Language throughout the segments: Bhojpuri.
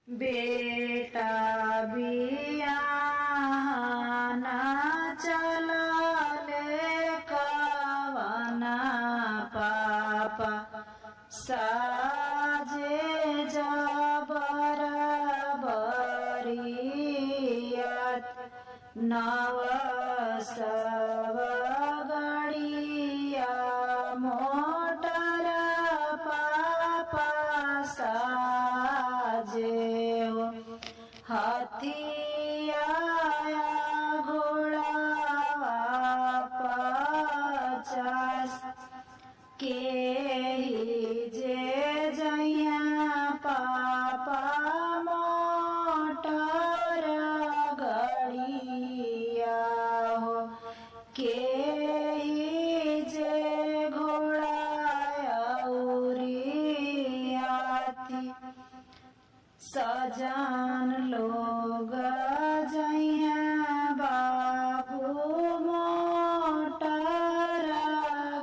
बेटा बियाना चलले कवना पापा साजे जबर बरियत नव सब गड़िया मोटर पापा साजे हो हथिया घोड़ा 50 के जे जैया पापा मोटर गड़िया हो के जे घोड़ा औरियाती सजन लोग जैया बाबू मोटर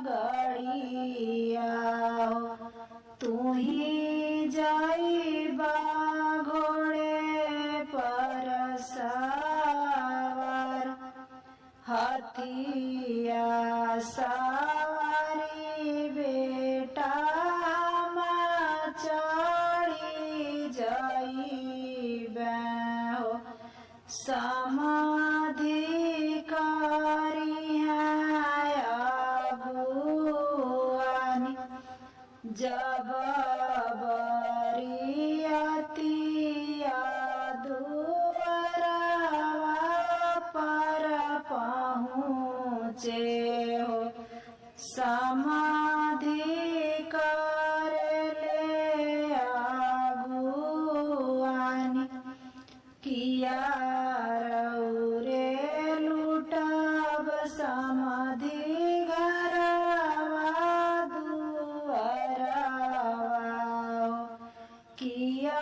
गड़िया हो तू ही जाइबा घोड़े पर सवार हथिया सवारी बेटा चढ़ी जाइबे हो समाधि करिया अगुआनी जब बरियतिया दुआरवा पर पहुँचे हो समाधि कर ले आगुआनी किया रौरे लूटब समाधि घरवा दुआरवा किया